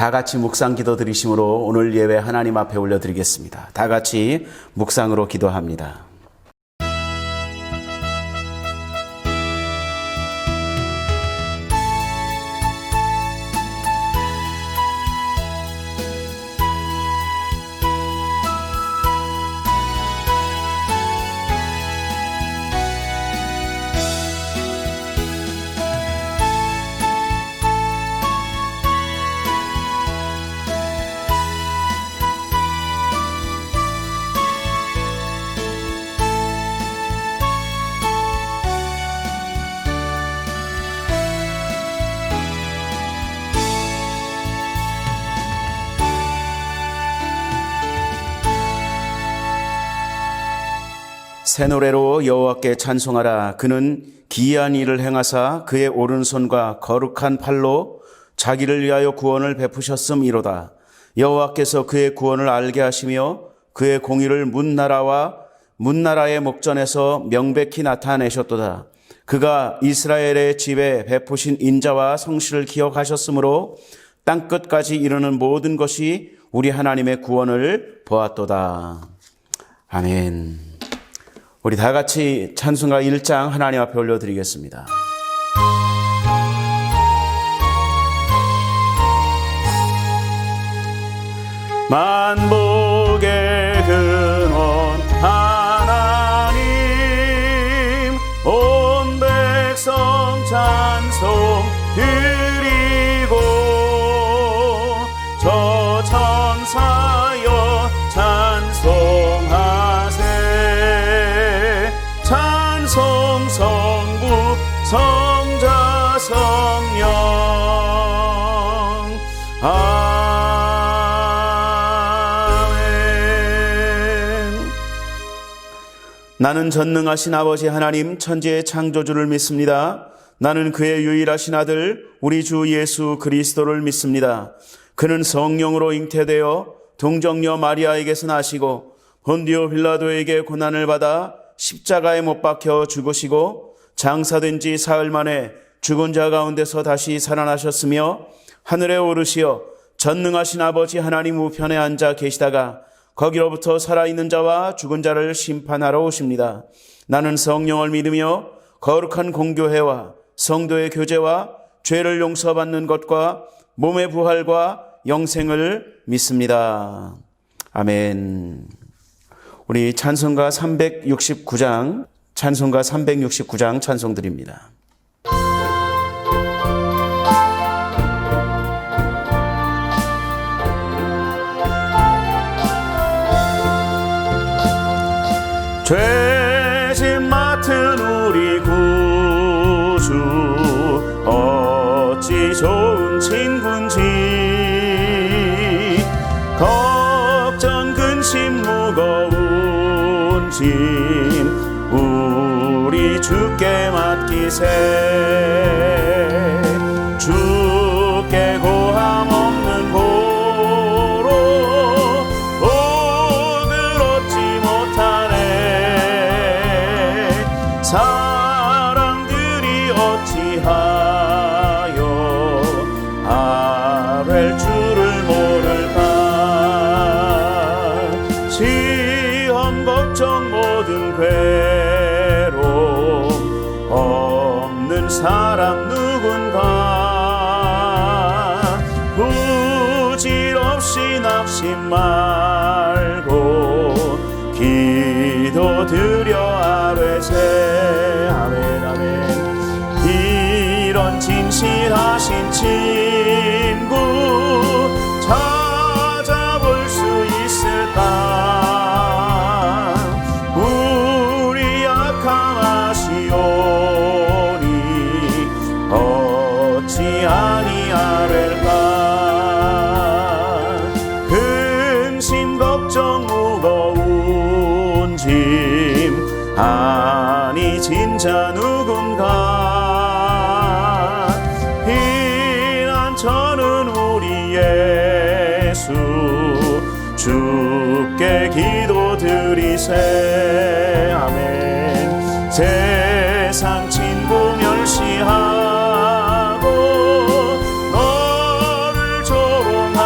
다 같이 묵상 기도 드리심으로 오늘 예배 하나님 앞에 올려드리겠습니다. 다 같이 묵상으로 기도합니다. 새 노래로 여호와께 찬송하라. 그는 기이한 일을 행하사 그의 오른손과 거룩한 팔로 자기를 위하여 구원을 베푸셨음이로다. 여호와께서 그의 구원을 알게 하시며 그의 공의를 문나라와 문나라의 목전에서 명백히 나타내셨도다. 그가 이스라엘의 집에 베푸신 인자와 성실을 기억하셨으므로 땅끝까지 이르는 모든 것이 우리 하나님의 구원을 보았도다. 아멘. 우리 다 같이 찬송가 1장 하나님 앞에 올려드리겠습니다. 만복의 근원 하나님, 온 백성 찬송 드리고, 저 천사여 찬송하세. 찬송 성부 성자 성령. 아멘. 나는 전능하신 아버지 하나님 천지의 창조주를 믿습니다. 나는 그의 유일하신 아들 우리 주 예수 그리스도를 믿습니다. 그는 성령으로 잉태되어 동정녀 마리아에게서 나시고 본디오 빌라도에게 고난을 받아 십자가에 못 박혀 죽으시고 장사된 지 사흘 만에 죽은 자 가운데서 다시 살아나셨으며 하늘에 오르시어 전능하신 아버지 하나님 우편에 앉아 계시다가 거기로부터 살아있는 자와 죽은 자를 심판하러 오십니다. 나는 성령을 믿으며 거룩한 공교회와 성도의 교제와 죄를 용서받는 것과 몸의 부활과 영생을 믿습니다. 아멘. 우리 찬송가 369장 찬송 드립니다. 죄짐 맡은 우리 구주 어찌 좋은 친군지, 걱정 근심 무거운 짐 우리 주께 맡기세. 주께 고함 없는 고로 복을 얻지 못하네. 사람들이 어찌하여 아랠 줄을 모를까. 시험 걱정 모든 괴로움 없는 사람 누군가. 부질없이 낙심 말고 기도드려 아뢰세. 아멘 아멘. 이런 진실하신 친구 찾아볼 수 있을까. 우리 약함 아시오니 어찌 아니하릴까. 근심 걱정 무거운 짐 아니 진짜 누군가. 피난처는 우리 예수 주께 기도드리세. 아멘. 세상 친구 멸시하고 너를 조롱하는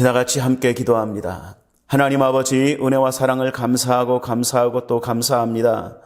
다 같이 함께 기도합니다. 하나님 아버지, 은혜와 사랑을 감사하고 또 감사합니다.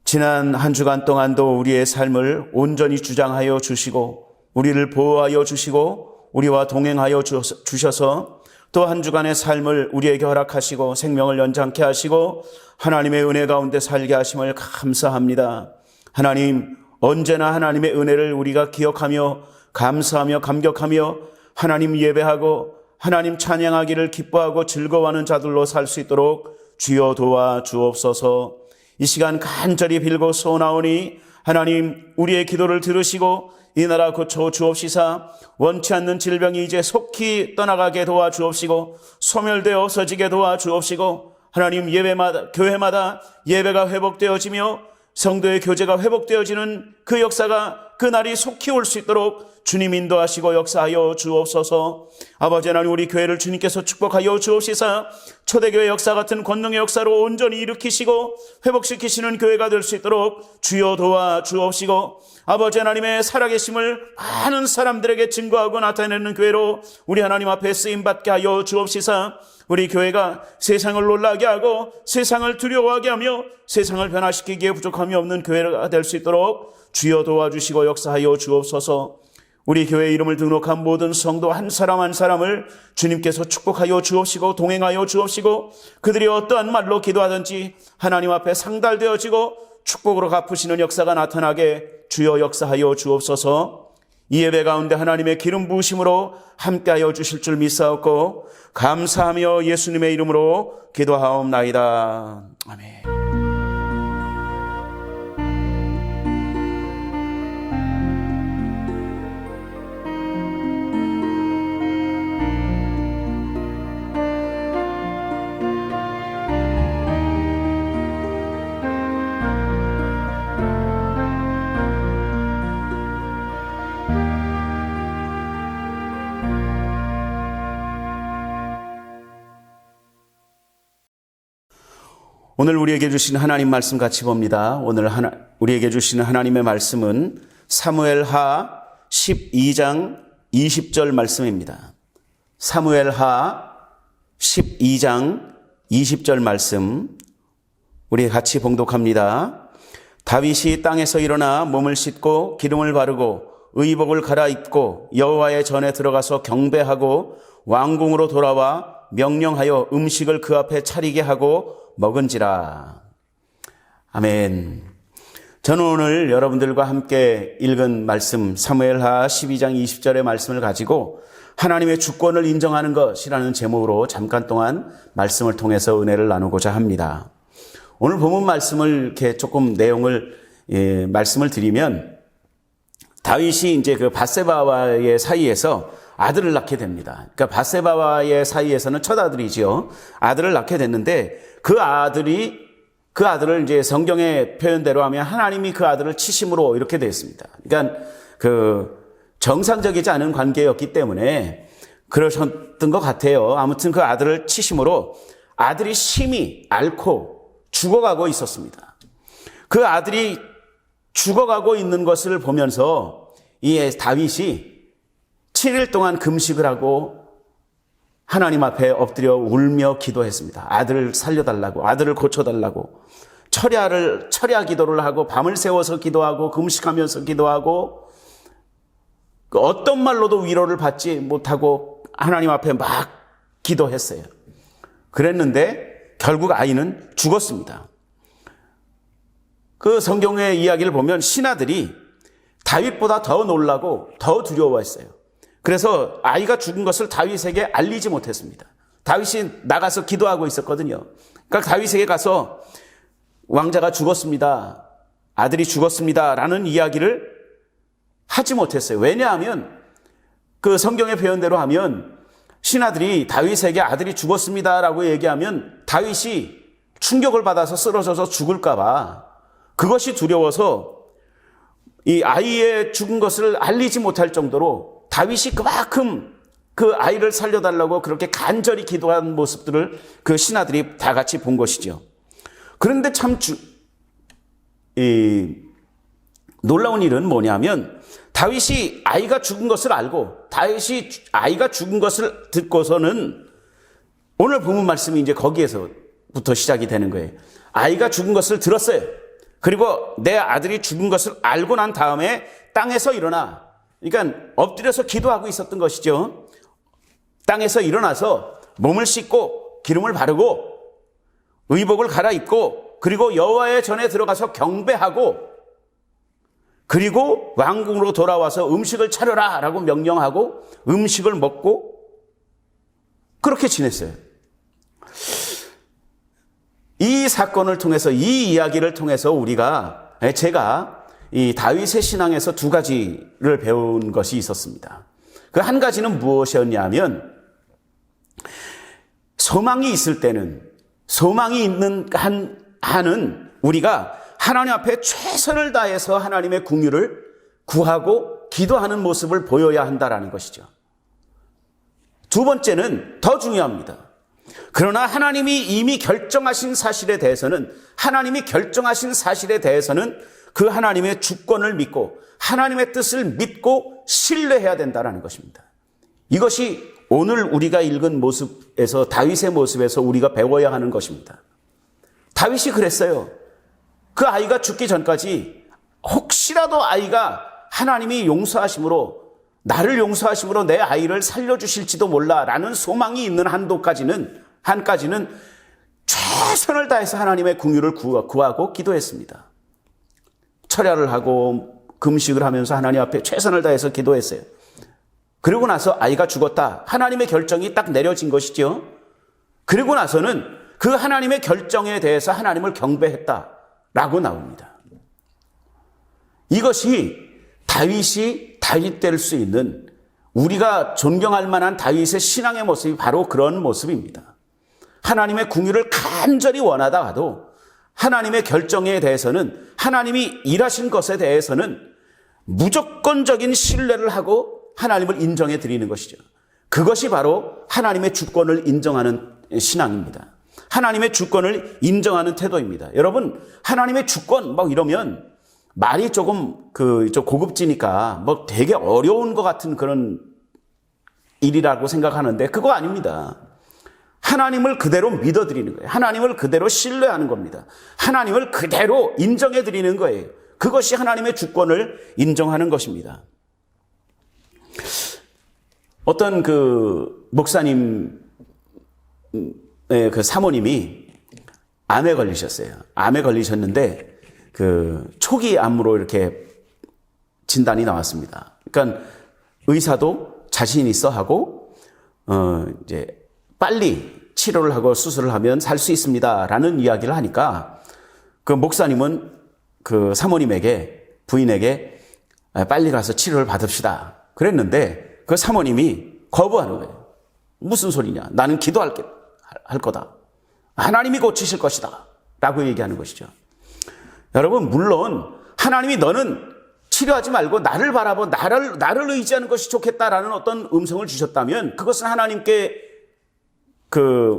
지난 한 주간 동안도 우리의 삶을 온전히 주장하여 주시고 우리를 보호하여 주시고 우리와 동행하여 주셔서 또 한 주간의 삶을 우리에게 허락하시고 생명을 연장케 하시고 하나님의 은혜 가운데 살게 하심을 감사합니다. 하나님, 언제나 하나님의 은혜를 우리가 기억하며 감사하며 감격하며 하나님 예배하고 하나님 찬양하기를 기뻐하고 즐거워하는 자들로 살 수 있도록 주여 도와 주옵소서. 이 시간 간절히 빌고 소원하오니 하나님, 우리의 기도를 들으시고 이 나라 고쳐 주옵시사. 원치 않는 질병이 이제 속히 떠나가게 도와주옵시고 소멸되어 없어지게 도와주옵시고 하나님, 예배마다 교회마다 예배가 회복되어지며 성도의 교제가 회복되어지는 그 역사가 그날이 속히 올 수 있도록 주님 인도하시고 역사하여 주옵소서. 아버지 하나님, 우리 교회를 주님께서 축복하여 주옵시사. 초대교회 역사 같은 권능의 역사로 온전히 일으키시고 회복시키시는 교회가 될 수 있도록 주여 도와 주옵시고 아버지 하나님의 살아계심을 많은 사람들에게 증거하고 나타내는 교회로 우리 하나님 앞에 쓰임받게 하여 주옵시사. 우리 교회가 세상을 놀라게 하고 세상을 두려워하게 하며 세상을 변화시키기에 부족함이 없는 교회가 될 수 있도록 주여 도와주시고 역사하여 주옵소서. 우리 교회 이름을 등록한 모든 성도 한 사람 한 사람을 주님께서 축복하여 주옵시고 동행하여 주옵시고 그들이 어떠한 말로 기도하든지 하나님 앞에 상달되어지고 축복으로 갚으시는 역사가 나타나게 주여 역사하여 주옵소서. 이 예배 가운데 하나님의 기름 부으심으로 함께하여 주실 줄 믿사옵고 감사하며 예수님의 이름으로 기도하옵나이다. 아멘. 오늘 우리에게 주신 하나님 말씀 같이 봅니다. 오늘 우리에게 주시는 하나님의 말씀은 사무엘하 12장 20절 말씀입니다. 사무엘하 12장 20절 말씀 우리 같이 봉독합니다. 다윗이 땅에서 일어나 몸을 씻고 기름을 바르고 의복을 갈아입고 여호와의 전에 들어가서 경배하고 왕궁으로 돌아와 명령하여 음식을 그 앞에 차리게 하고 먹은지라. 아멘. 저는 오늘 여러분들과 함께 읽은 말씀 사무엘하 12장 20절의 말씀을 가지고 하나님의 주권을 인정하는 것이라는 제목으로 잠깐 동안 말씀을 통해서 은혜를 나누고자 합니다. 오늘 본문 말씀을 이렇게 조금 내용을 말씀을 드리면 다윗이 이제 그 밧세바와의 사이에서 아들을 낳게 됩니다. 그러니까 밧세바와의 사이에서는 첫 아들이지요. 아들을 낳게 됐는데 그 아들을 이제 성경의 표현대로 하면 하나님이 그 아들을 치심으로 이렇게 되어 있습니다. 그러니까 그 정상적이지 않은 관계였기 때문에 그러셨던 것 같아요. 아무튼 그 아들을 치심으로 아들이 심히 앓고 죽어가고 있었습니다. 그 아들이 죽어가고 있는 것을 보면서 이 다윗이 7일 동안 금식을 하고 하나님 앞에 엎드려 울며 기도했습니다. 아들을 살려달라고, 아들을 고쳐달라고. 철야 기도를 하고 밤을 새워서 기도하고 금식하면서 기도하고 어떤 말로도 위로를 받지 못하고 하나님 앞에 막 기도했어요. 그랬는데 결국 아이는 죽었습니다. 그 성경의 이야기를 보면 신하들이 다윗보다 더 놀라고 더 두려워했어요. 그래서 아이가 죽은 것을 다윗에게 알리지 못했습니다. 다윗이 나가서 기도하고 있었거든요. 그러니까 다윗에게 가서 왕자가 죽었습니다. 아들이 죽었습니다. 라는 이야기를 하지 못했어요. 왜냐하면 그 성경의 표현대로 하면 신하들이 다윗에게 아들이 죽었습니다. 라고 얘기하면 다윗이 충격을 받아서 쓰러져서 죽을까 봐 그것이 두려워서 이 아이의 죽은 것을 알리지 못할 정도로 다윗이 그만큼 그 아이를 살려달라고 그렇게 간절히 기도한 모습들을 그 신하들이 다 같이 본 것이죠. 그런데 참 놀라운 일은 뭐냐면 다윗이 아이가 죽은 것을 알고 다윗이 아이가 죽은 것을 듣고서는 오늘 본문 말씀이 이제 거기에서부터 시작이 되는 거예요. 아이가 죽은 것을 들었어요. 그리고 내 아들이 죽은 것을 알고 난 다음에 땅에서 일어나, 그러니까 엎드려서 기도하고 있었던 것이죠. 땅에서 일어나서 몸을 씻고 기름을 바르고 의복을 갈아입고 그리고 여호와의 전에 들어가서 경배하고 그리고 왕궁으로 돌아와서 음식을 차려라 라고 명령하고 음식을 먹고 그렇게 지냈어요. 이 사건을 통해서, 이 이야기를 통해서 제가 이 다윗의 신앙에서 두 가지를 배운 것이 있었습니다. 그 한 가지는 무엇이었냐면 소망이 있을 때는, 소망이 있는 한은 우리가 하나님 앞에 최선을 다해서 하나님의 긍휼을 구하고 기도하는 모습을 보여야 한다라는 것이죠. 두 번째는 더 중요합니다. 그러나 하나님이 이미 결정하신 사실에 대해서는 그 하나님의 주권을 믿고 하나님의 뜻을 믿고 신뢰해야 된다는 것입니다. 이것이 오늘 우리가 읽은 모습에서, 다윗의 모습에서 우리가 배워야 하는 것입니다. 다윗이 그랬어요. 그 아이가 죽기 전까지 혹시라도 아이가 하나님이 나를 용서하심으로 내 아이를 살려주실지도 몰라라는 소망이 있는 한까지는 최선을 다해서 하나님의 긍휼을 구하고 기도했습니다. 철야를 하고 금식을 하면서 하나님 앞에 최선을 다해서 기도했어요. 그리고 나서 아이가 죽었다. 하나님의 결정이 딱 내려진 것이죠. 그리고 나서는 그 하나님의 결정에 대해서 하나님을 경배했다라고 나옵니다. 이것이 다윗이 다윗될 수 있는, 우리가 존경할 만한 다윗의 신앙의 모습이 바로 그런 모습입니다. 하나님의 긍휼을 간절히 원하다가도 하나님의 결정에 대해서는, 하나님이 일하신 것에 대해서는 무조건적인 신뢰를 하고 하나님을 인정해 드리는 것이죠. 그것이 바로 하나님의 주권을 인정하는 신앙입니다. 하나님의 주권을 인정하는 태도입니다. 여러분, 하나님의 주권 이러면 말이 조금 고급지니까 되게 어려운 것 같은 그런 일이라고 생각하는데 그거 아닙니다. 하나님을 그대로 믿어드리는 거예요. 하나님을 그대로 신뢰하는 겁니다. 하나님을 그대로 인정해 드리는 거예요. 그것이 하나님의 주권을 인정하는 것입니다. 어떤 목사님, 사모님이 암에 걸리셨어요. 암에 걸리셨는데 초기 암으로 이렇게 진단이 나왔습니다. 그러니까 의사도 자신 있어 하고 이제 빨리 치료를 하고 수술을 하면 살 수 있습니다라는 이야기를 하니까 그 목사님은 그 사모님에게, 부인에게 빨리 가서 치료를 받읍시다 그랬는데 그 사모님이 거부하는 거예요. 무슨 소리냐? 나는 기도할 거다. 하나님이 고치실 것이다 라고 얘기하는 것이죠. 여러분, 물론 하나님이 너는 치료하지 말고 나를 바라보, 나를 의지하는 것이 좋겠다라는 어떤 음성을 주셨다면 그것은 하나님께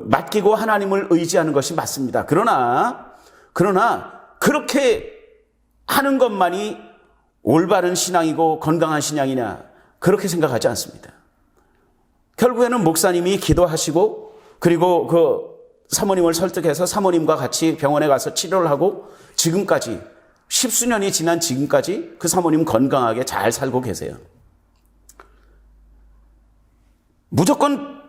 맡기고 하나님을 의지하는 것이 맞습니다. 그러나 그렇게 하는 것만이 올바른 신앙이고 건강한 신앙이냐, 그렇게 생각하지 않습니다. 결국에는 목사님이 기도하시고 그리고 그 사모님을 설득해서 사모님과 같이 병원에 가서 치료를 하고 지금까지 10수년이 지난 지금까지 그 사모님 건강하게 잘 살고 계세요. 무조건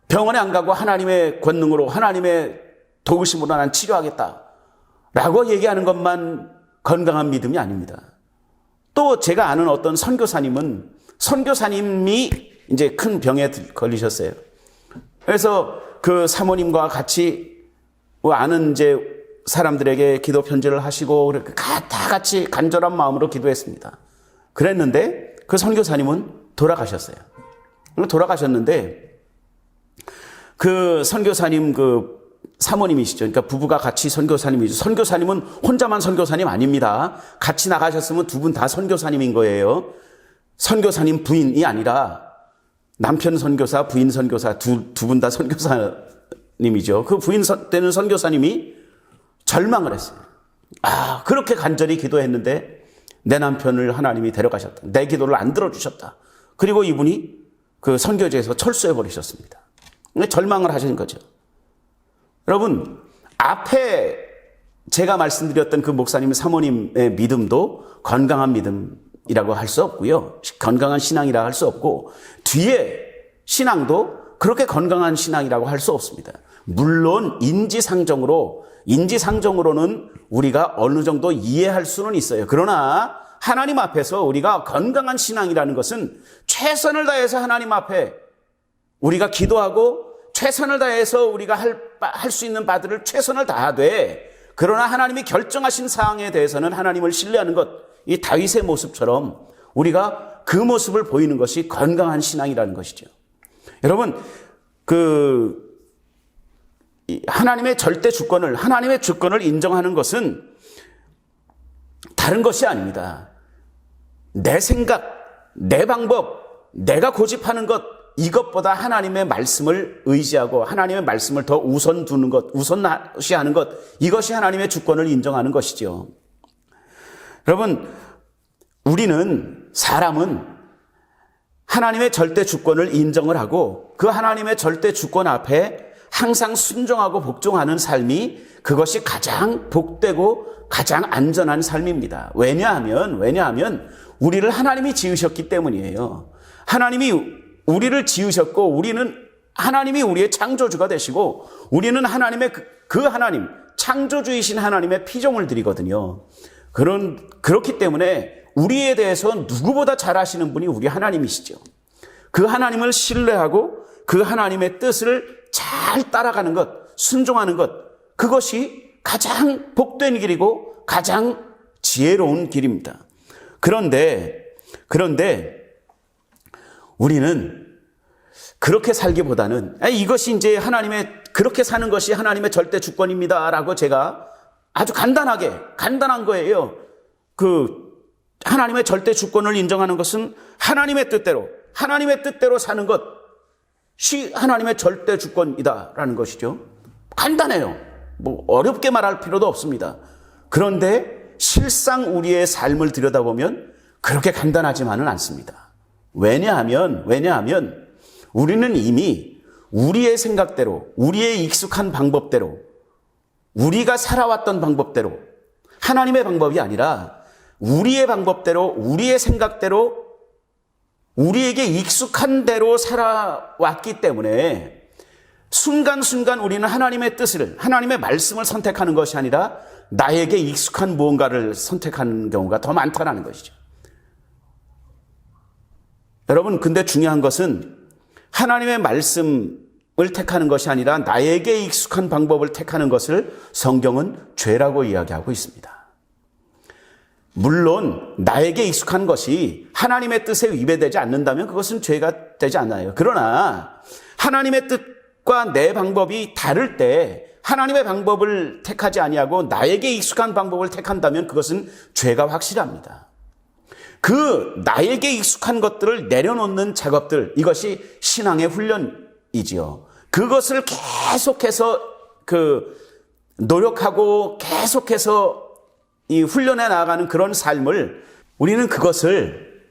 병원에 안 가고 하나님의 권능으로, 하나님의 도우심으로 난 치료하겠다라고 얘기하는 것만 건강한 믿음이 아닙니다. 또 제가 아는 어떤 선교사님이 이제 큰 병에 걸리셨어요. 그래서 그 사모님과 같이 아는 이제 사람들에게 기도 편지를 하시고 다 같이 간절한 마음으로 기도했습니다. 그랬는데 그 선교사님은 돌아가셨어요. 돌아가셨는데 그 선교사님 사모님이시죠. 그러니까 부부가 같이 선교사님이죠. 선교사님은 혼자만 선교사님 아닙니다. 같이 나가셨으면 두 분 다 선교사님인 거예요. 선교사님 부인이 아니라 남편 선교사, 부인 선교사 두 분 다 선교사님이죠. 그 부인 되는 선교사님이 절망을 했어요. 그렇게 간절히 기도했는데 내 남편을 하나님이 데려가셨다. 내 기도를 안 들어주셨다. 그리고 이분이 그 선교지에서 철수해버리셨습니다. 절망을 하신 거죠. 여러분, 앞에 제가 말씀드렸던 그 목사님 사모님의 믿음도 건강한 믿음이라고 할 수 없고요. 건강한 신앙이라고 할 수 없고, 뒤에 신앙도 그렇게 건강한 신앙이라고 할 수 없습니다. 물론 인지상정으로는 우리가 어느 정도 이해할 수는 있어요. 그러나 하나님 앞에서 우리가 건강한 신앙이라는 것은 최선을 다해서 하나님 앞에 우리가 기도하고 최선을 다해서 우리가 할 수 있는 바들을 최선을 다하되, 그러나 하나님이 결정하신 사항에 대해서는 하나님을 신뢰하는 것, 이 다윗의 모습처럼 우리가 그 모습을 보이는 것이 건강한 신앙이라는 것이죠. 여러분, 하나님의 절대 주권을, 하나님의 주권을 인정하는 것은 다른 것이 아닙니다. 내 생각, 내 방법, 내가 고집하는 것, 이것보다 하나님의 말씀을 의지하고 하나님의 말씀을 더 우선 두는 것, 우선시하는 것, 이것이 하나님의 주권을 인정하는 것이죠. 여러분, 사람은 하나님의 절대 주권을 인정을 하고 그 하나님의 절대 주권 앞에 항상 순종하고 복종하는 삶이, 그것이 가장 복되고 가장 안전한 삶입니다. 왜냐하면 우리를 하나님이 지으셨기 때문이에요. 하나님이 우리를 지으셨고, 하나님이 우리의 창조주가 되시고, 우리는 하나님의 그 하나님, 창조주이신 하나님의 피조물 들이거든요. 그렇기 때문에 우리에 대해서 누구보다 잘 아시는 분이 우리 하나님이시죠. 그 하나님을 신뢰하고 그 하나님의 뜻을 잘 따라가는 것, 순종하는 것, 그것이 가장 복된 길이고 가장 지혜로운 길입니다. 그런데 우리는 그렇게 살기보다는 이것이 이제 그렇게 사는 것이 하나님의 절대 주권입니다라고 제가 아주 간단한 거예요. 하나님의 절대 주권을 인정하는 것은 하나님의 뜻대로 사는 것이 하나님의 절대 주권이다라는 것이죠. 간단해요. 어렵게 말할 필요도 없습니다. 그런데 실상 우리의 삶을 들여다보면 그렇게 간단하지만은 않습니다. 왜냐하면 우리는 이미 우리의 생각대로, 우리의 익숙한 방법대로, 우리가 살아왔던 방법대로, 하나님의 방법이 아니라 우리의 방법대로, 우리의 생각대로, 우리에게 익숙한 대로 살아왔기 때문에 순간순간 우리는 하나님의 뜻을, 하나님의 말씀을 선택하는 것이 아니라 나에게 익숙한 무언가를 선택하는 경우가 더 많다는 것이죠. 여러분, 근데 중요한 것은 하나님의 말씀을 택하는 것이 아니라 나에게 익숙한 방법을 택하는 것을 성경은 죄라고 이야기하고 있습니다. 물론 나에게 익숙한 것이 하나님의 뜻에 위배되지 않는다면 그것은 죄가 되지 않아요. 그러나 하나님의 뜻과 내 방법이 다를 때 하나님의 방법을 택하지 아니하고 나에게 익숙한 방법을 택한다면 그것은 죄가 확실합니다. 나에게 익숙한 것들을 내려놓는 작업들, 이것이 신앙의 훈련이지요. 그것을 계속해서 노력하고 계속해서 이 훈련해 나가는 그런 삶을, 우리는 그것을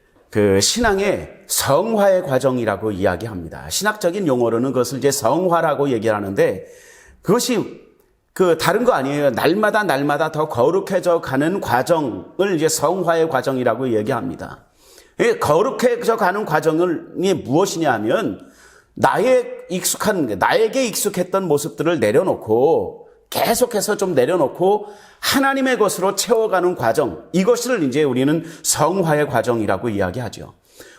신앙의 성화의 과정이라고 이야기합니다. 신학적인 용어로는 그것을 이제 성화라고 얘기를 하는데, 그것이 다른 거 아니에요. 날마다 더 거룩해져 가는 과정을 이제 성화의 과정이라고 얘기합니다. 거룩해져 가는 과정이 무엇이냐 하면, 나에게 익숙했던 모습들을 내려놓고, 계속해서 좀 내려놓고 하나님의 것으로 채워가는 과정, 이것을 이제 우리는 성화의 과정이라고 이야기하죠.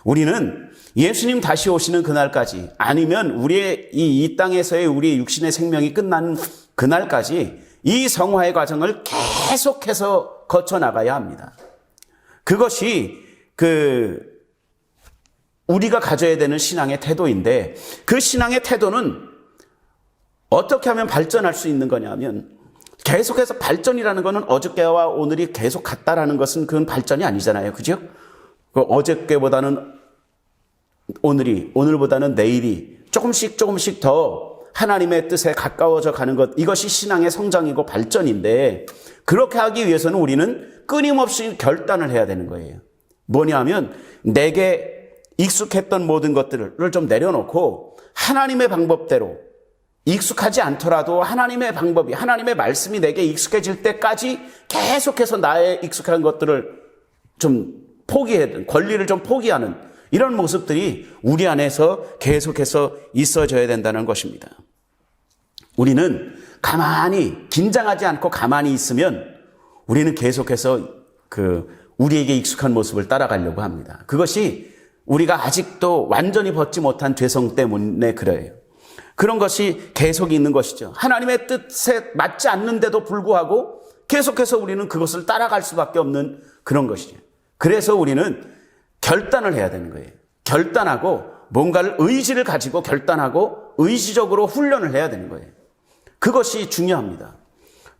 우리는 예수님 다시 오시는 그날까지, 아니면 우리의 이 땅에서의 우리의 육신의 생명이 끝나는 그날까지 이 성화의 과정을 계속해서 거쳐 나가야 합니다. 그것이 우리가 가져야 되는 신앙의 태도인데, 그 신앙의 태도는 어떻게 하면 발전할 수 있는 거냐면, 계속해서 발전이라는 것은 어저께와 오늘이 계속 같다라는 것은 그건 발전이 아니잖아요. 그죠? 어저께보다는 오늘보다는 내일이 조금씩 더 하나님의 뜻에 가까워져 가는 것, 이것이 신앙의 성장이고 발전인데, 그렇게 하기 위해서는 우리는 끊임없이 결단을 해야 되는 거예요. 뭐냐 하면 내게 익숙했던 모든 것들을 좀 내려놓고 하나님의 방법대로, 익숙하지 않더라도 하나님의 방법이, 하나님의 말씀이 내게 익숙해질 때까지 계속해서 나의 익숙한 것들을 좀 포기하는, 권리를 좀 포기하는 이런 모습들이 우리 안에서 계속해서 있어져야 된다는 것입니다. 우리는 가만히, 긴장하지 않고 가만히 있으면 우리는 계속해서 우리에게 익숙한 모습을 따라가려고 합니다. 그것이 우리가 아직도 완전히 벗지 못한 죄성 때문에 그래요. 그런 것이 계속 있는 것이죠. 하나님의 뜻에 맞지 않는데도 불구하고 계속해서 우리는 그것을 따라갈 수밖에 없는 그런 것이죠. 그래서 우리는 결단을 해야 되는 거예요. 결단하고 뭔가를 의지를 가지고 결단하고 의지적으로 훈련을 해야 되는 거예요. 그것이 중요합니다.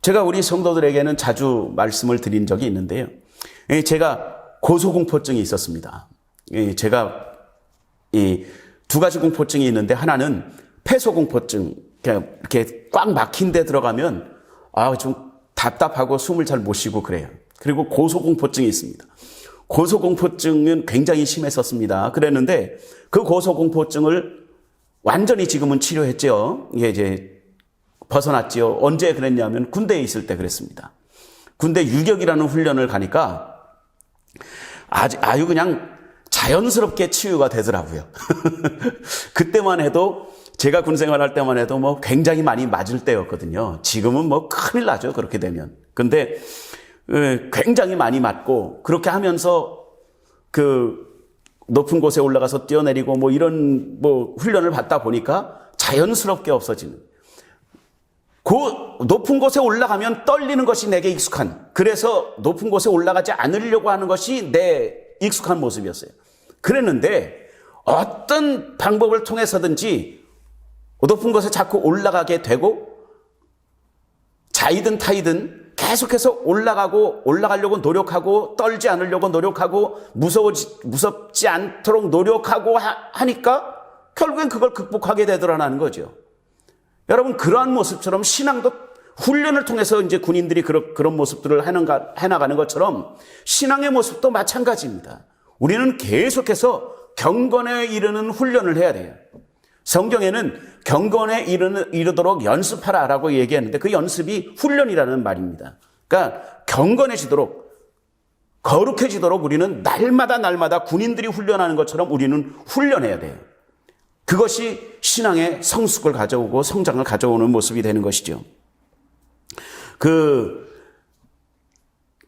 제가 우리 성도들에게는 자주 말씀을 드린 적이 있는데요. 제가 고소공포증이 있었습니다. 제가 이 두 가지 공포증이 있는데, 하나는 폐소공포증, 이렇게 꽉 막힌 데 들어가면 좀 답답하고 숨을 잘 못 쉬고 그래요. 그리고 고소공포증이 있습니다. 고소공포증은 굉장히 심했었습니다. 그랬는데 그 고소공포증을 완전히 지금은 치료했죠. 이제 벗어났지요. 언제 그랬냐면 군대에 있을 때 그랬습니다. 군대 유격이라는 훈련을 가니까 아주 그냥 자연스럽게 치유가 되더라고요. 그때만 해도, 제가 군 생활할 때만 해도 뭐 굉장히 많이 맞을 때였거든요. 지금은 뭐 큰일 나죠, 그렇게 되면. 근데 굉장히 많이 맞고, 그렇게 하면서 높은 곳에 올라가서 뛰어내리고 뭐 이런 훈련을 받다 보니까 자연스럽게 없어지는. 높은 곳에 올라가면 떨리는 것이 내게 익숙한, 그래서 높은 곳에 올라가지 않으려고 하는 것이 내 익숙한 모습이었어요. 그랬는데 어떤 방법을 통해서든지 높은 곳에 자꾸 올라가게 되고, 자이든 타이든 계속해서 올라가려고 노력하고, 떨지 않으려고 노력하고, 무섭지 않도록 노력하고 하니까 결국엔 그걸 극복하게 되더라는 거죠. 여러분, 그러한 모습처럼 신앙도 훈련을 통해서 이제 군인들이 그런 모습들을 해나가는 것처럼 신앙의 모습도 마찬가지입니다. 우리는 계속해서 경건에 이르는 훈련을 해야 돼요. 성경에는 경건에 이르도록 연습하라라고 얘기하는데, 그 연습이 훈련이라는 말입니다. 그러니까 경건해지도록, 거룩해지도록 우리는 날마다 군인들이 훈련하는 것처럼 우리는 훈련해야 돼요. 그것이 신앙의 성숙을 가져오고 성장을 가져오는 모습이 되는 것이죠.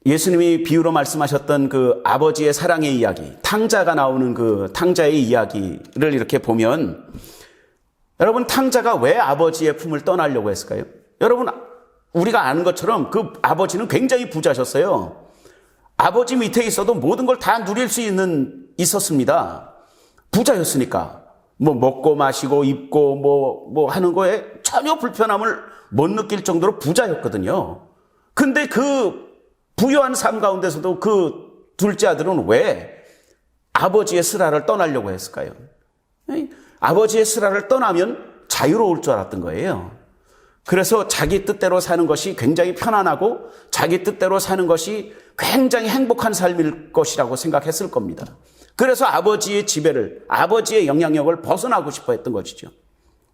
예수님이 비유로 말씀하셨던 아버지의 사랑의 이야기, 탕자가 나오는 탕자의 이야기를 이렇게 보면, 여러분, 탕자가 왜 아버지의 품을 떠나려고 했을까요? 여러분, 우리가 아는 것처럼 그 아버지는 굉장히 부자셨어요. 아버지 밑에 있어도 모든 걸 다 누릴 수 있었습니다. 부자였으니까. 먹고 마시고 입고 하는 거에 전혀 불편함을 못 느낄 정도로 부자였거든요. 근데 그 부유한 삶 가운데서도 그 둘째 아들은 왜 아버지의 슬하를 떠나려고 했을까요? 아버지의 슬하를 떠나면 자유로울 줄 알았던 거예요. 그래서 자기 뜻대로 사는 것이 굉장히 편안하고 자기 뜻대로 사는 것이 굉장히 행복한 삶일 것이라고 생각했을 겁니다. 그래서 아버지의 지배를, 아버지의 영향력을 벗어나고 싶어 했던 것이죠.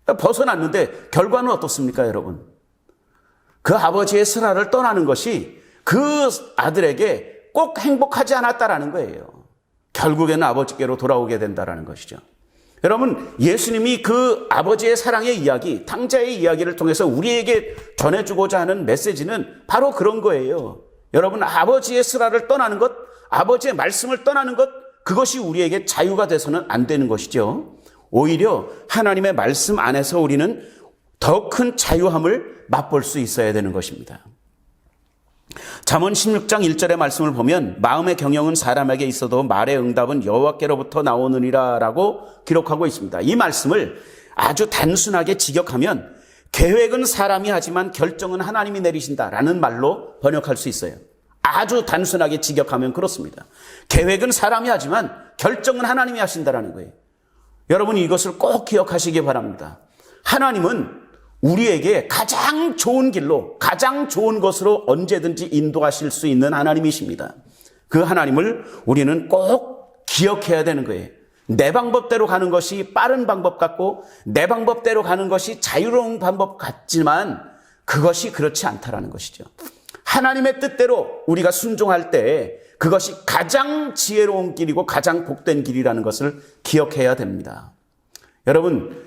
벗어났는데 결과는 어떻습니까, 여러분? 그 아버지의 슬하를 떠나는 것이 그 아들에게 꼭 행복하지 않았다라는 거예요. 결국에는 아버지께로 돌아오게 된다라는 것이죠. 여러분, 예수님이 그 아버지의 사랑의 이야기, 탕자의 이야기를 통해서 우리에게 전해주고자 하는 메시지는 바로 그런 거예요. 여러분, 아버지의 슬하를 떠나는 것, 아버지의 말씀을 떠나는 것, 그것이 우리에게 자유가 돼서는 안 되는 것이죠. 오히려 하나님의 말씀 안에서 우리는 더 큰 자유함을 맛볼 수 있어야 되는 것입니다. 잠언 16장 1절의 말씀을 보면, 마음의 경영은 사람에게 있어도 말의 응답은 여호와께로부터 나오느니라 라고 기록하고 있습니다. 이 말씀을 아주 단순하게 직역하면, 계획은 사람이 하지만 결정은 하나님이 내리신다라는 말로 번역할 수 있어요. 아주 단순하게 직역하면 그렇습니다. 계획은 사람이 하지만 결정은 하나님이 하신다라는 거예요. 여러분, 이것을 꼭 기억하시기 바랍니다. 하나님은 우리에게 가장 좋은 길로, 가장 좋은 것으로 언제든지 인도하실 수 있는 하나님이십니다. 그 하나님을 우리는 꼭 기억해야 되는 거예요. 내 방법대로 가는 것이 빠른 방법 같고 내 방법대로 가는 것이 자유로운 방법 같지만 그것이 그렇지 않다라는 것이죠. 하나님의 뜻대로 우리가 순종할 때 그것이 가장 지혜로운 길이고 가장 복된 길이라는 것을 기억해야 됩니다. 여러분,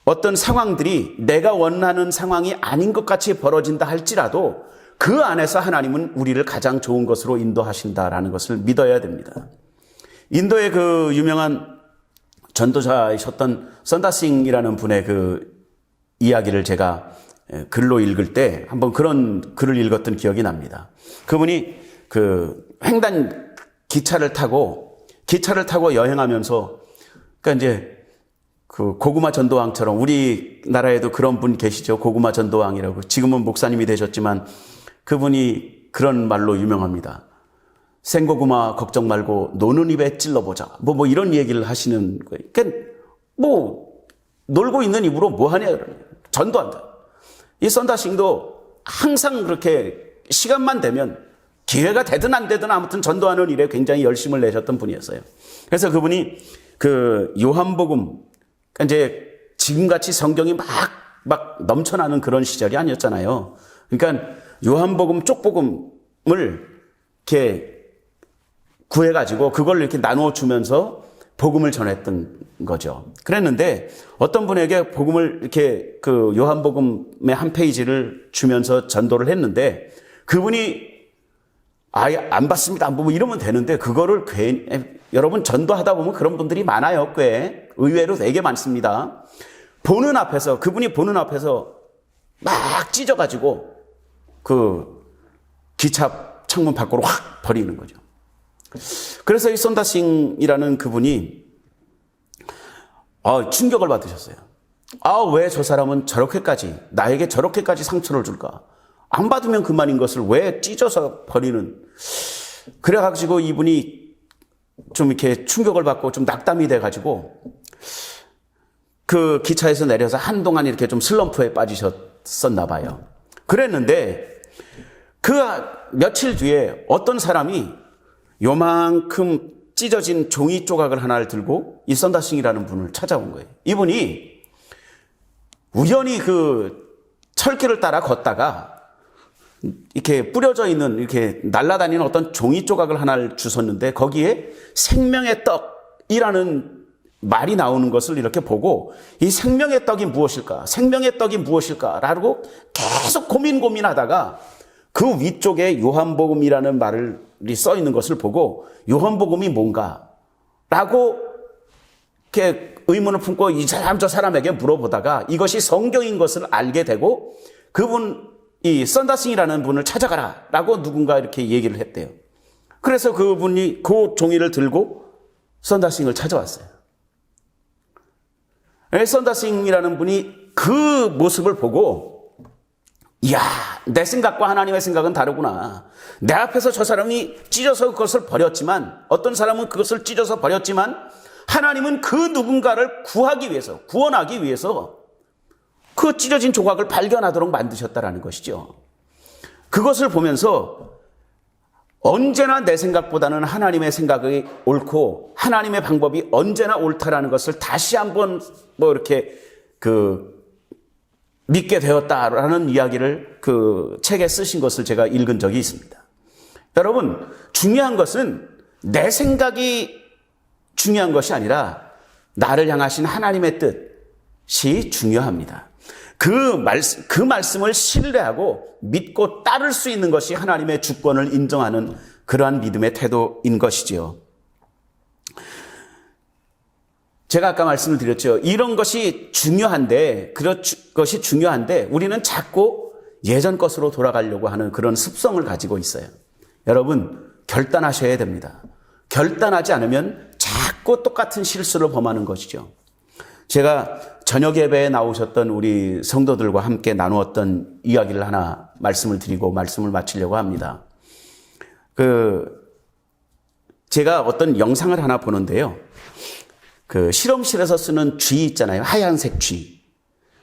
어떤 상황들이 내가 원하는 상황이 아닌 것 같이 벌어진다 할지라도 그 안에서 하나님은 우리를 가장 좋은 것으로 인도하신다라는 것을 믿어야 됩니다. 인도의 그 유명한 전도자이셨던 선다싱이라는 분의 그 이야기를 제가 글로 읽을 때 한번 그런 글을 읽었던 기억이 납니다. 그분이 그 횡단 기차를 타고 여행하면서, 그러니까 이제 그 고구마 전도왕처럼, 우리나라에도 그런 분 계시죠. 고구마 전도왕이라고. 지금은 목사님이 되셨지만 그분이 그런 말로 유명합니다. 생고구마 걱정 말고 노는 입에 찔러보자. 뭐 이런 얘기를 하시는 거예요. 그러니까 놀고 있는 입으로 뭐 하냐. 전도한다. 이 선다싱도 항상 그렇게 시간만 되면, 기회가 되든 안 되든 아무튼 전도하는 일에 굉장히 열심을 내셨던 분이었어요. 그래서 그분이 그 요한복음, 이제 지금같이 성경이 막 넘쳐나는 그런 시절이 아니었잖아요. 그러니까 요한복음 쪽복음을 이렇게 구해가지고 그걸 이렇게 나누어 주면서 복음을 전했던 거죠. 그랬는데 어떤 분에게 복음을 이렇게 그 요한복음의 한 페이지를 주면서 전도를 했는데 그분이 아예 안 받습니다, 안 보면 이러면 되는데 그거를 괜히, 여러분 전도하다 보면 그런 분들이 많아요. 꽤 의외로 되게 많습니다. 그분이 보는 앞에서 막 찢어가지고 그 기차 창문 밖으로 확 버리는 거죠. 그래서 이 선다싱이라는 그분이 충격을 받으셨어요. 왜 저 사람은 나에게 저렇게까지 상처를 줄까? 안 받으면 그만인 것을 왜 찢어서 버리는. 그래가지고 이분이 좀 이렇게 충격을 받고 좀 낙담이 돼가지고 그 기차에서 내려서 한동안 이렇게 좀 슬럼프에 빠지셨었나 봐요. 그랬는데 그 며칠 뒤에 어떤 사람이 요만큼 찢어진 종이 조각을 하나를 들고 이 선다싱이라는 분을 찾아온 거예요. 이분이 우연히 그 철길을 따라 걷다가 이렇게 뿌려져 있는, 이렇게 날아다니는 어떤 종이 조각을 하나를 주웠는데 거기에 생명의 떡이라는 말이 나오는 것을 이렇게 보고 이 생명의 떡이 무엇일까? 라고 계속 고민하다가 그 위쪽에 요한복음이라는 말이 써 있는 것을 보고 요한복음이 뭔가? 라고 이렇게 의문을 품고 이 사람 저 사람에게 물어보다가 이것이 성경인 것을 알게 되고 이 선다싱이라는 분을 찾아가라 라고 누군가 이렇게 얘기를 했대요. 그래서 그분이 그 종이를 들고 선다싱을 찾아왔어요. 선다싱이라는 분이 그 모습을 보고, 이야, 내 생각과 하나님의 생각은 다르구나. 내 앞에서 저 사람이 찢어서 그것을 버렸지만, 어떤 사람은 그것을 찢어서 버렸지만 하나님은 그 누군가를 구원하기 위해서 그 찢어진 조각을 발견하도록 만드셨다라는 것이죠. 그것을 보면서 언제나 내 생각보다는 하나님의 생각이 옳고 하나님의 방법이 언제나 옳다라는 것을 다시 한번 이렇게 믿게 되었다라는 이야기를 그 책에 쓰신 것을 제가 읽은 적이 있습니다. 여러분, 중요한 것은 내 생각이 중요한 것이 아니라 나를 향하신 하나님의 뜻이 중요합니다. 그 말씀을 신뢰하고 믿고 따를 수 있는 것이 하나님의 주권을 인정하는 그러한 믿음의 태도인 것이지요. 제가 아까 말씀을 드렸죠. 이런 것이 중요한데, 우리는 자꾸 예전 것으로 돌아가려고 하는 그런 습성을 가지고 있어요. 여러분, 결단하셔야 됩니다. 결단하지 않으면 자꾸 똑같은 실수를 범하는 것이죠. 제가 저녁 예배에 나오셨던 우리 성도들과 함께 나누었던 이야기를 하나 말씀을 드리고 말씀을 마치려고 합니다. 제가 어떤 영상을 하나 보는데요. 그 실험실에서 쓰는 쥐 있잖아요. 하얀색 쥐.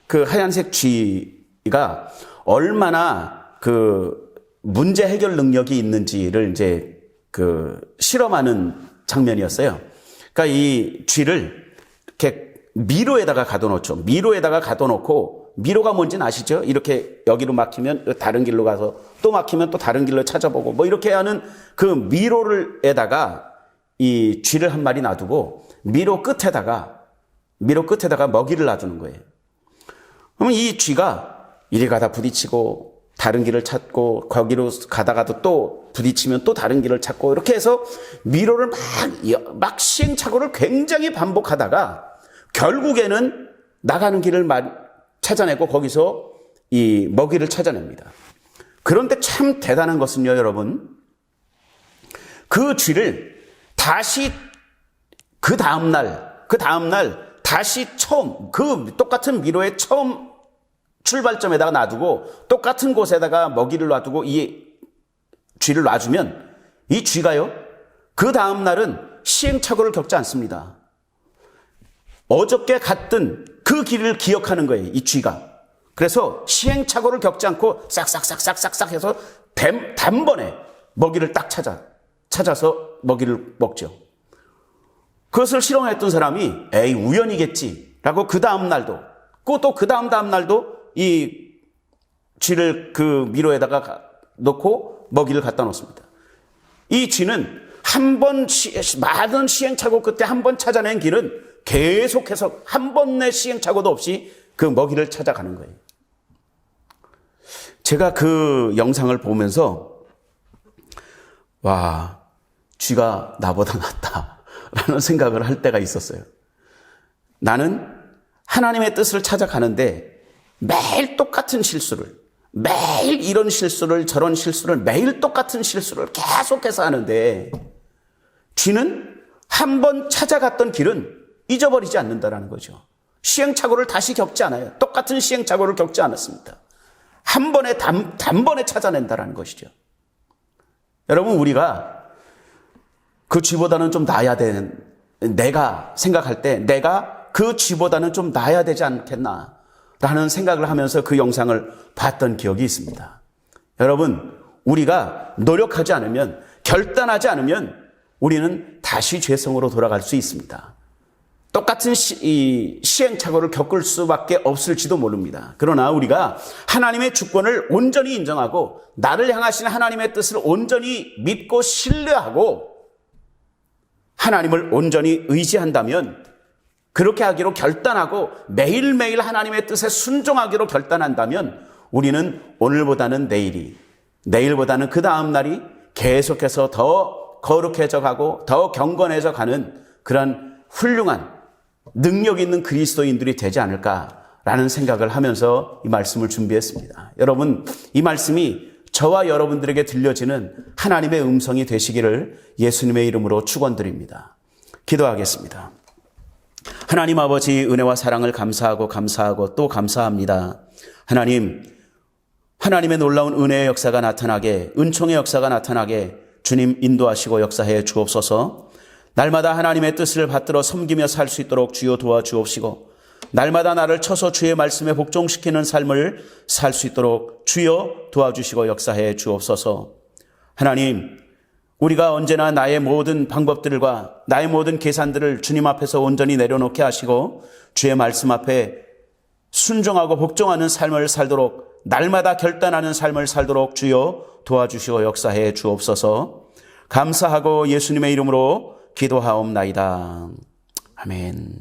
그 하얀색 쥐가 얼마나 그 문제 해결 능력이 있는지를 이제 그 실험하는 장면이었어요. 그러니까 이 쥐를 이렇게 미로에다가 가둬놓죠. 미로에다가 가둬놓고, 미로가 뭔지는 아시죠? 이렇게 여기로 막히면 다른 길로 가서 또 막히면 또 다른 길로 찾아보고 뭐 이렇게 하는 그 미로에다가 이 쥐를 한 마리 놔두고 미로 끝에다가 먹이를 놔두는 거예요. 그러면 이 쥐가 이리 가다 부딪히고 다른 길을 찾고 거기로 가다가도 또 부딪히면 또 다른 길을 찾고 이렇게 해서 미로를 막 시행착오를 굉장히 반복하다가 결국에는 나가는 길을 찾아내고 거기서 이 먹이를 찾아냅니다. 그런데 참 대단한 것은요, 여러분. 그 쥐를 다시 그 다음날 다시 처음 그 똑같은 미로에 처음 출발점에다가 놔두고 똑같은 곳에다가 먹이를 놔두고 이 쥐를 놔주면 이 쥐가요, 그 다음날은 시행착오를 겪지 않습니다. 어저께 갔던 그 길을 기억하는 거예요, 이 쥐가. 그래서 시행착오를 겪지 않고 싹싹싹싹싹 해서 단번에 먹이를 딱 찾아서 먹이를 먹죠. 그것을 실험했던 사람이 에이 우연이겠지라고 그 다음 날도 또 그 다음 날도 이 쥐를 그 미로에다가 놓고 먹이를 갖다 놓습니다. 이 쥐는 많은 시행착오 끝에 한 번 찾아낸 길은 계속해서 한 번의 시행착오도 없이 그 먹이를 찾아가는 거예요. 제가 그 영상을 보면서 와, 쥐가 나보다 낫다라는 생각을 할 때가 있었어요. 나는 하나님의 뜻을 찾아가는데 매일 똑같은 실수를, 매일 이런 실수를 저런 실수를, 매일 똑같은 실수를 계속해서 하는데 쥐는 한 번 찾아갔던 길은 잊어버리지 않는다라는 거죠. 시행착오를 다시 겪지 않아요. 똑같은 시행착오를 겪지 않았습니다. 한 번에 단번에 찾아낸다라는 것이죠. 여러분, 우리가 그 쥐보다는 좀 나아야 되는, 내가 생각할 때 내가 그 쥐보다는 좀 나아야 되지 않겠나 라는 생각을 하면서 그 영상을 봤던 기억이 있습니다. 여러분, 우리가 노력하지 않으면, 결단하지 않으면 우리는 다시 죄성으로 돌아갈 수 있습니다. 똑같은 시행착오를 겪을 수밖에 없을지도 모릅니다. 그러나 우리가 하나님의 주권을 온전히 인정하고 나를 향하신 하나님의 뜻을 온전히 믿고 신뢰하고 하나님을 온전히 의지한다면, 그렇게 하기로 결단하고 매일매일 하나님의 뜻에 순종하기로 결단한다면 우리는 오늘보다는 내일보다는 그 다음 날이 계속해서 더 거룩해져 가고 더 경건해져 가는 그런 훌륭한 능력 있는 그리스도인들이 되지 않을까라는 생각을 하면서 이 말씀을 준비했습니다. 여러분, 이 말씀이 저와 여러분들에게 들려지는 하나님의 음성이 되시기를 예수님의 이름으로 축원드립니다. 기도하겠습니다. 하나님 아버지, 은혜와 사랑을 감사하고 또 감사합니다. 하나님의 놀라운 은혜의 역사가 나타나게, 은총의 역사가 나타나게 주님 인도하시고 역사해 주옵소서. 날마다 하나님의 뜻을 받들어 섬기며 살 수 있도록 주여 도와주옵시고, 날마다 나를 쳐서 주의 말씀에 복종시키는 삶을 살 수 있도록 주여 도와주시고 역사해 주옵소서. 하나님, 우리가 언제나 나의 모든 방법들과 나의 모든 계산들을 주님 앞에서 온전히 내려놓게 하시고 주의 말씀 앞에 순종하고 복종하는 삶을 살도록, 날마다 결단하는 삶을 살도록 주여 도와주시고 역사해 주옵소서. 감사하고 예수님의 이름으로 기도하옵나이다. 아멘.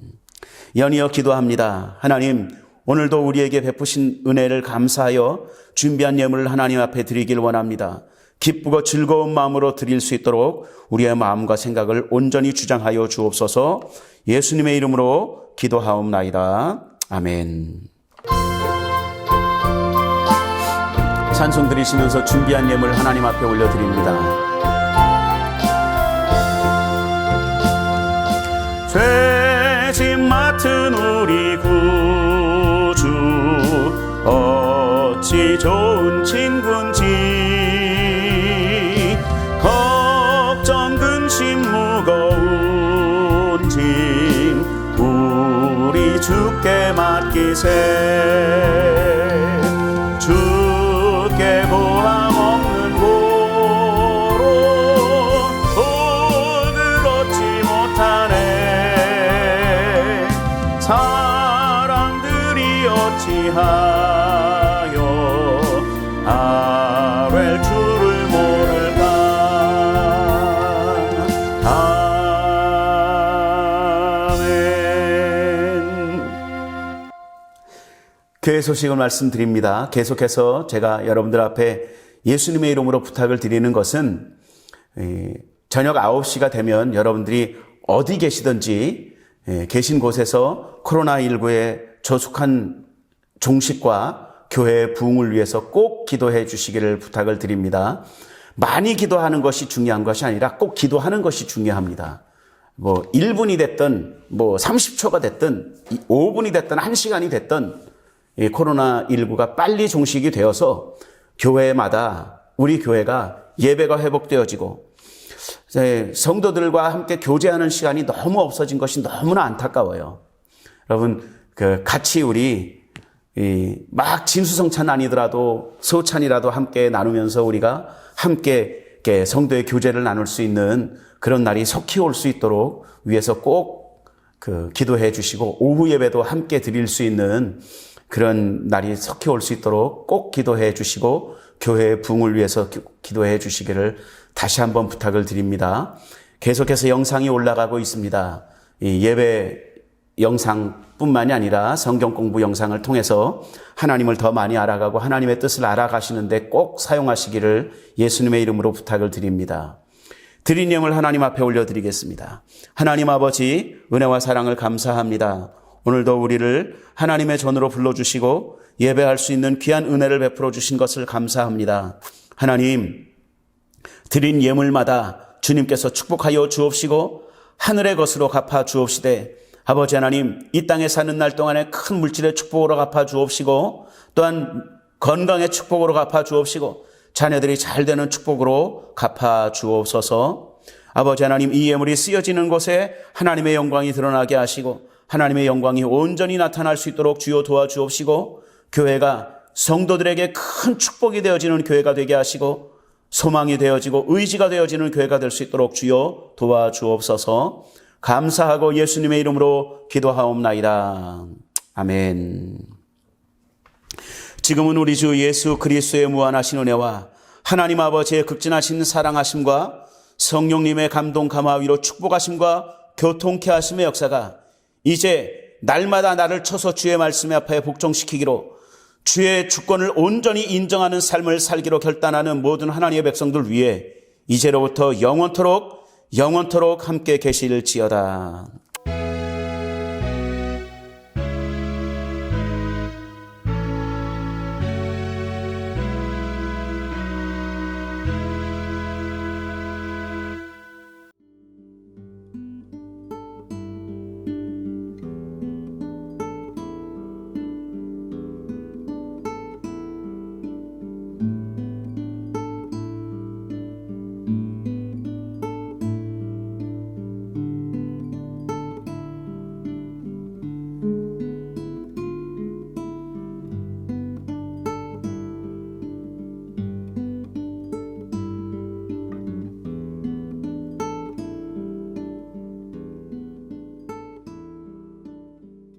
연이어 기도합니다. 하나님, 오늘도 우리에게 베푸신 은혜를 감사하여 준비한 예물을 하나님 앞에 드리길 원합니다. 기쁘고 즐거운 마음으로 드릴 수 있도록 우리의 마음과 생각을 온전히 주장하여 주옵소서. 예수님의 이름으로 기도하옵나이다. 아멘. 찬송 드리시면서 준비한 예물 하나님 앞에 올려드립니다. 죄짐 맡은 우리 구주 어찌 좋은 친구인지, 걱정 근심 무거운 짐 우리 주께 맡기사 곳에 주께 고함 없는 고로 돈을 얻지 못하네. 사람들이 어찌하여 아랠 줄을 모를까. 교회 소식을 말씀드립니다. 계속해서 제가 여러분들 앞에 예수님의 이름으로 부탁을 드리는 것은 저녁 9시가 되면 여러분들이 어디 계시든지 계신 곳에서 코로나19에 저속한 종식과 교회의 부흥을 위해서 꼭 기도해 주시기를 부탁을 드립니다. 많이 기도하는 것이 중요한 것이 아니라 꼭 기도하는 것이 중요합니다. 1분이 됐든 30초가 됐든 5분이 됐든 1시간이 됐든 이 코로나19가 빨리 종식이 되어서 교회마다 우리 교회가 예배가 회복되어지고 성도들과 함께 교제하는 시간이 너무 없어진 것이 너무나 안타까워요. 여러분, 같이 우리 막 진수성찬 아니더라도 소찬이라도 함께 나누면서 우리가 함께 성도의 교제를 나눌 수 있는 그런 날이 속히 올 수 있도록 위해서 꼭 기도해 주시고, 오후 예배도 함께 드릴 수 있는 그런 날이 속히 올 수 있도록 꼭 기도해 주시고 교회의 부흥을 위해서 기도해 주시기를 다시 한번 부탁을 드립니다. 계속해서 영상이 올라가고 있습니다. 이 예배 영상뿐만이 아니라 성경 공부 영상을 통해서 하나님을 더 많이 알아가고 하나님의 뜻을 알아가시는데 꼭 사용하시기를 예수님의 이름으로 부탁을 드립니다. 드린 예물 하나님 앞에 올려드리겠습니다. 하나님 아버지, 은혜와 사랑을 감사합니다. 오늘도 우리를 하나님의 전으로 불러주시고 예배할 수 있는 귀한 은혜를 베풀어 주신 것을 감사합니다. 하나님, 드린 예물마다 주님께서 축복하여 주옵시고 하늘의 것으로 갚아 주옵시되, 아버지 하나님, 이 땅에 사는 날 동안에 큰 물질의 축복으로 갚아 주옵시고 또한 건강의 축복으로 갚아 주옵시고 자녀들이 잘 되는 축복으로 갚아 주옵소서. 아버지 하나님, 이 예물이 쓰여지는 곳에 하나님의 영광이 드러나게 하시고 하나님의 영광이 온전히 나타날 수 있도록 주여 도와주옵시고 교회가 성도들에게 큰 축복이 되어지는 교회가 되게 하시고 소망이 되어지고 의지가 되어지는 교회가 될 수 있도록 주여 도와주옵소서. 감사하고 예수님의 이름으로 기도하옵나이다. 아멘. 지금은 우리 주 예수 그리스도의 무한하신 은혜와 하나님 아버지의 극진하신 사랑하심과 성령님의 감동 감화위로 축복하심과 교통케 하심의 역사가 이제 날마다 나를 쳐서 주의 말씀에 앞에 복종시키기로 주의 주권을 온전히 인정하는 삶을 살기로 결단하는 모든 하나님의 백성들 위해 이제로부터 영원토록 함께 계실지어다.